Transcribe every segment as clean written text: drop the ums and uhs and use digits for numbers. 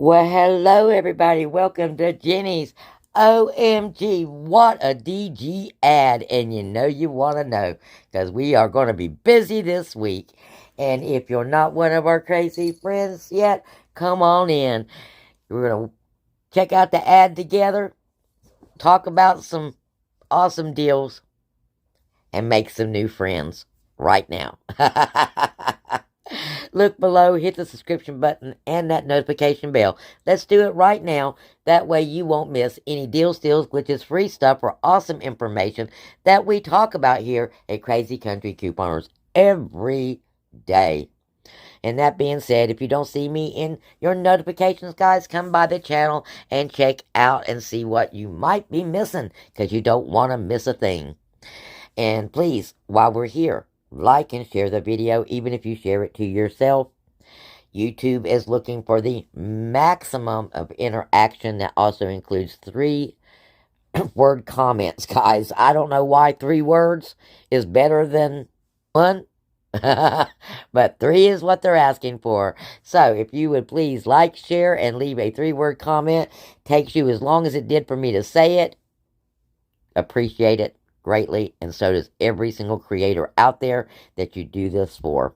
Well, hello, everybody. Welcome to Jenny's. OMG, what a DG ad. And you know you want to know because we are going to be busy this week. And if you're not one of our crazy friends yet, come on in. We're going to check out the ad together, talk about some awesome deals, and make some new friends right now. Look below, hit the subscription button and that notification bell. Let's do it right now. That way you won't miss any deals, steals, glitches, free stuff, or awesome information that we talk about here at Crazy Country Couponers every day. And that being said, if you don't see me in your notifications, guys, come by the channel and check out and see what you might be missing because you don't want to miss a thing. And please, while we're here, like and share the video, even if you share it to yourself. YouTube is looking for the maximum of interaction. That also includes 3-word comments, guys. I don't know why 3 words is better than 1, but 3 is what they're asking for. So if you would please like, share, and leave a 3-word comment. Takes you as long as it did for me to say it. Appreciate it greatly, and so does every single creator out there that you do this for.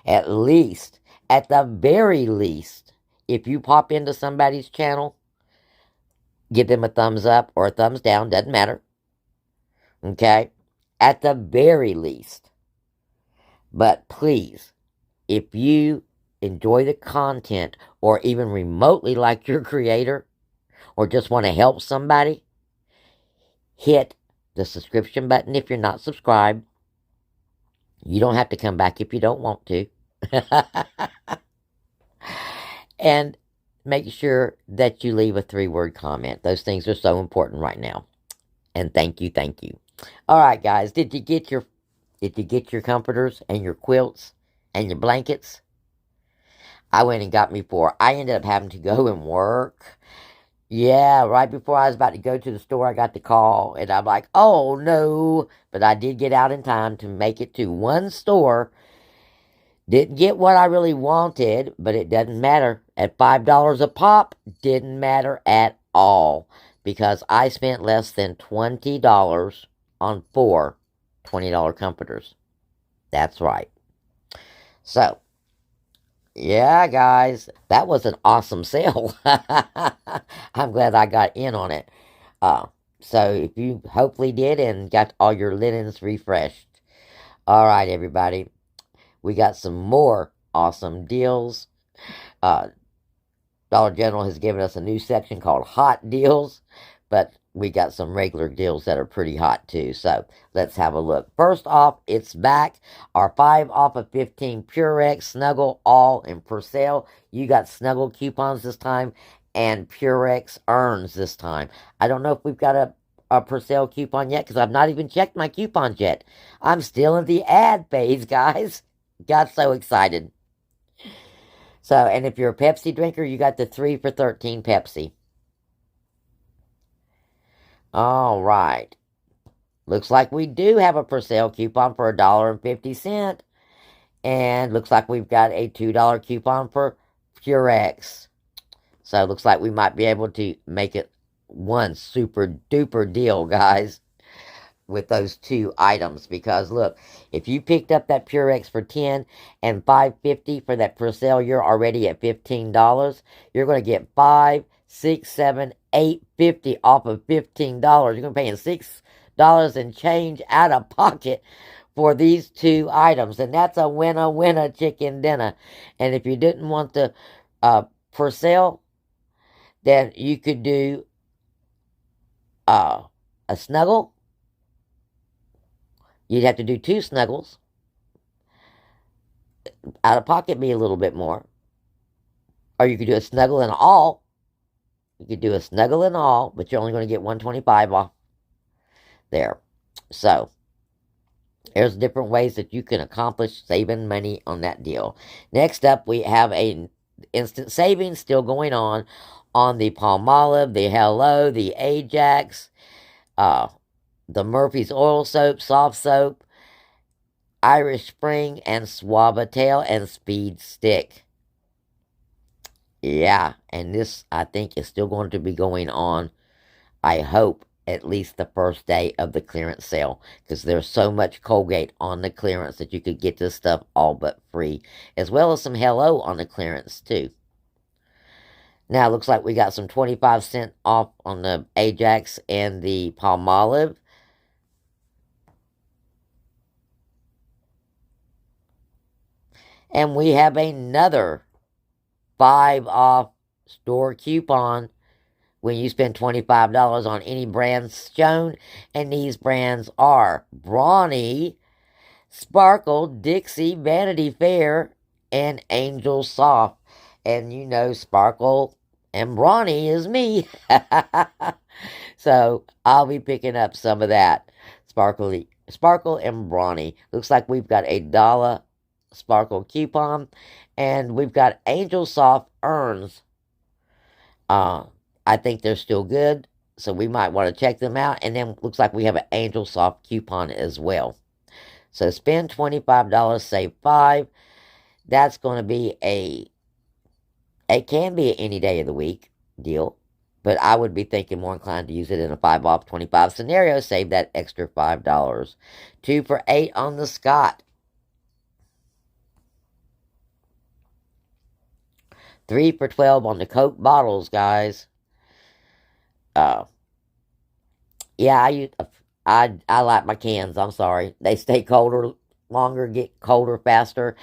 At least, at the very least, if you pop into somebody's channel, give them a thumbs up or a thumbs down, doesn't matter. Okay? At the very least. But please, if you enjoy the content or even remotely like your creator or just want to help somebody, hit the subscription button if you're not subscribed. You don't have to come back if you don't want to. And make sure that you leave a 3-word comment. Those things are so important right now. And thank you, thank you. All right, guys, did you get your comforters and your quilts and your blankets? I went and got me 4. I ended up having to go and work. Yeah, right before I was about to go to the store, I got the call, and I'm like, oh, no. But I did get out in time to make it to one store. Didn't get what I really wanted, but it doesn't matter. At $5 a pop, didn't matter at all, because I spent less than $20 on 4 $20 comforters. That's right. So, yeah, guys, that was an awesome sale. I'm glad I got in on it. So if you hopefully did and got all your linens refreshed. All right, everybody. We got some more awesome deals. Dollar General has given us a new section called Hot Deals, but we got some regular deals that are pretty hot too. So let's have a look. First off, it's back. Our 5 off of 15 Purex Snuggle all in for sale. You got Snuggle coupons this time and Purex earns this time. I don't know if we've got a per sale coupon yet because I've not even checked my coupons yet. I'm still in the ad phase, guys. Got so excited. So, and if you're a Pepsi drinker, you got the 3 for $13 Pepsi. All right. Looks like we do have a for sale coupon for $1.50. And looks like we've got a $2 coupon for Purex. So it looks like we might be able to make it one super duper deal, guys, with those 2 items. Because look, if you picked up that Purex for $10 and $5.50 for that for sale, you're already at $15. You're going to get $5, $6, $7, $8.50 off of $15. You're going to be paying $6 and change out of pocket for these 2 items, and that's a winner chicken dinner. And if you didn't want the for sale, then you could do a snuggle. You'd have to do 2 snuggles. Out of pocket be a little bit more. Or you could do a snuggle and all. You could do a snuggle and all, but you're only going to get $125 off there. So, there's different ways that you can accomplish saving money on that deal. Next up, we have a instant savings still going on the Palmolive, the Hello, the Ajax, the Murphy's Oil Soap, Soft Soap, Irish Spring, and Suavitel and Speed Stick. Yeah, and this, I think, is still going to be going on, I hope, at least the first day of the clearance sale, because there's so much Colgate on the clearance that you could get this stuff all but free, as well as some Hello on the clearance, too. Now, it looks like we got some 25% off on the Ajax and the Palmolive. And we have another 5 off store coupon when you spend $25 on any brand shown. And these brands are Brawny, Sparkle, Dixie, Vanity Fair, and Angel Soft. And you know, Sparkle and Brawny is me. So I'll be picking up some of that. Sparkle and Brawny. Looks like we've got a dollar Sparkle coupon. And we've got Angel Soft urns. I think they're still good. So we might want to check them out. And then looks like we have an Angel Soft coupon as well. So spend $25, save $5. That's going to be it can be an any day of the week deal. But I would be thinking more inclined to use it in a 5 off 25 scenario. Save that extra $5. 2 for $8 on the Scott. 3 for $12 on the Coke bottles, guys. Yeah, I like my cans. I'm sorry. They stay colder longer, get colder faster,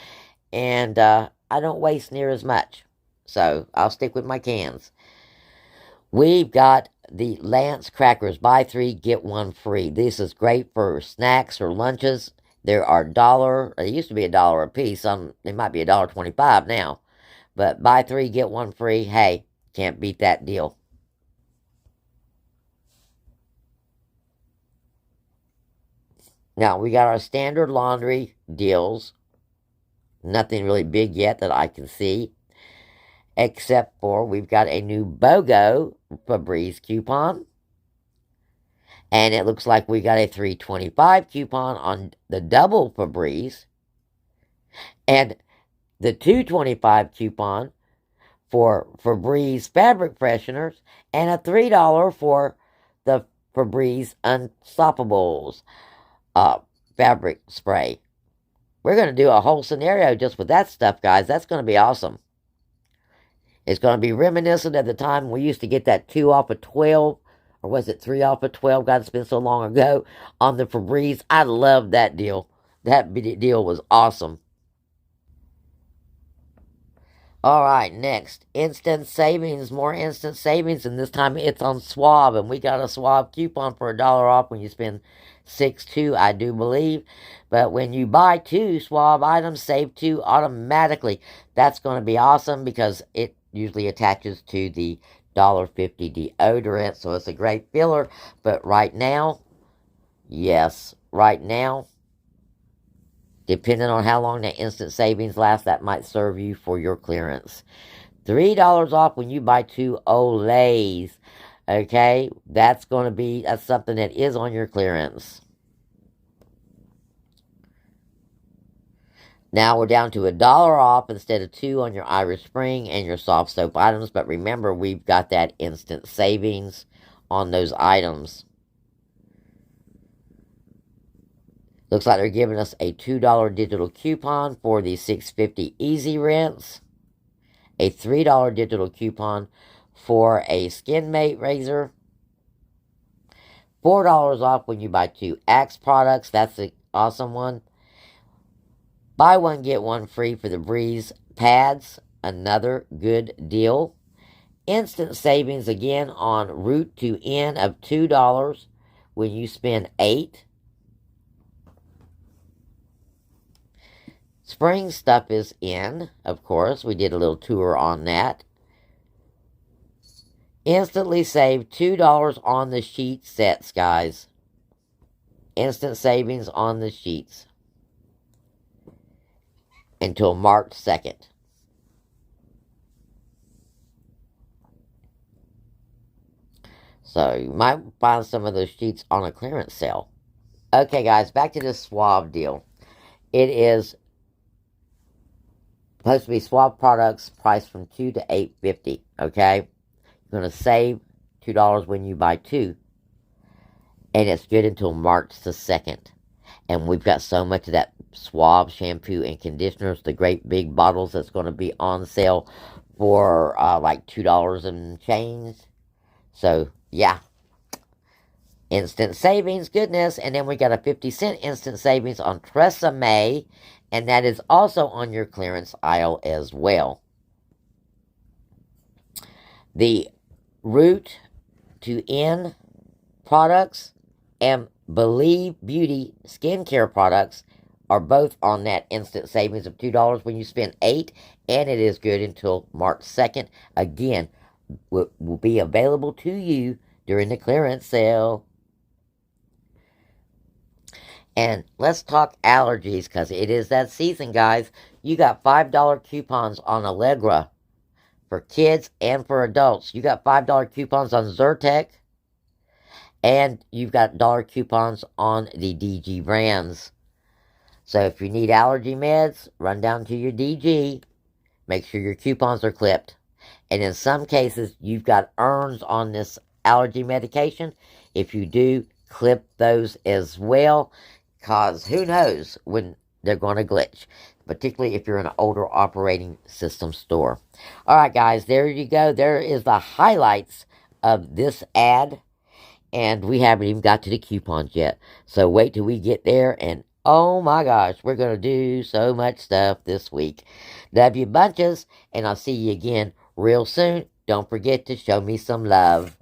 and I don't waste near as much. So I'll stick with my cans. We've got the Lance crackers. Buy 3, get 1 free. This is great for snacks or lunches. There are $1. It used to be $1 a piece. They might be $1.25 now. But buy 3, get 1 free. Hey, can't beat that deal. Now, we got our standard laundry deals. Nothing really big yet that I can see. Except for we've got a new BOGO Febreze coupon. And it looks like we got a $3.25 coupon on the double Febreze. And the $2.25 coupon for Febreze fabric fresheners. And a $3 for the Febreze Unstoppables fabric spray. We're going to do a whole scenario just with that stuff, guys. That's going to be awesome. It's going to be reminiscent of the time we used to get that 2 off of 12, or was it 3 off of 12? God, it's been so long ago, on the Febreze. I loved that deal. That deal was awesome. Alright, next. Instant savings. More instant savings, and this time it's on Swab. And we got a Swab coupon for $1 off when you spend $6.2, I do believe. But when you buy 2 Swab items, save 2 automatically. That's going to be awesome because it usually attaches to the $1.50 deodorant. So it's a great filler. But right now, yes, right now, depending on how long that instant savings lasts, that might serve you for your clearance. $3 off when you buy 2 Olays. Okay, that's something that is on your clearance. Now we're down to $1 off instead of 2 on your Irish Spring and your soft soap items. But remember, we've got that instant savings on those items. Looks like they're giving us a $2 digital coupon for the 650 Easy Rinse. A $3 digital coupon for a Skin Mate razor. $4 off when you buy 2 Axe products. That's an awesome one. Buy 1, get 1 free for the Breeze pads. Another good deal. Instant savings again on Root to End of $2 when you spend 8. Spring stuff is in, of course. We did a little tour on that. Instantly save $2 on the sheet sets, guys. Instant savings on the sheets. Until March 2nd. So you might find some of those sheets on a clearance sale. Okay, guys, back to this Swab deal. It is Supposed to be swab products priced from $2 to $8.50. Okay, you're gonna save $2 when you buy two, and it's good until March the 2nd. And we've got so much of that swab shampoo and conditioners, the great big bottles that's going to be on sale for like $2 and change. So, yeah. Instant savings, goodness. And then we got a 50-cent instant savings on Crazee, and that is also on your clearance aisle as well. The Root to End products and Believe Beauty skincare products are both on that instant savings of $2 when you spend $8, and it is good until March 2nd. Again, will be available to you during the clearance sale. And let's talk allergies, because it is that season, guys. You got $5 coupons on Allegra for kids and for adults. You got $5 coupons on Zyrtec. And you've got dollar coupons on the DG brands. So if you need allergy meds, run down to your DG. Make sure your coupons are clipped. And in some cases, you've got earns on this allergy medication. If you do, clip those as well. Because who knows when they're going to glitch. Particularly if you're in an older operating system store. Alright guys, there you go. There is the highlights of this ad. And we haven't even got to the coupons yet. So wait till we get there. And oh my gosh, we're going to do so much stuff this week. Love you bunches. And I'll see you again real soon. Don't forget to show me some love.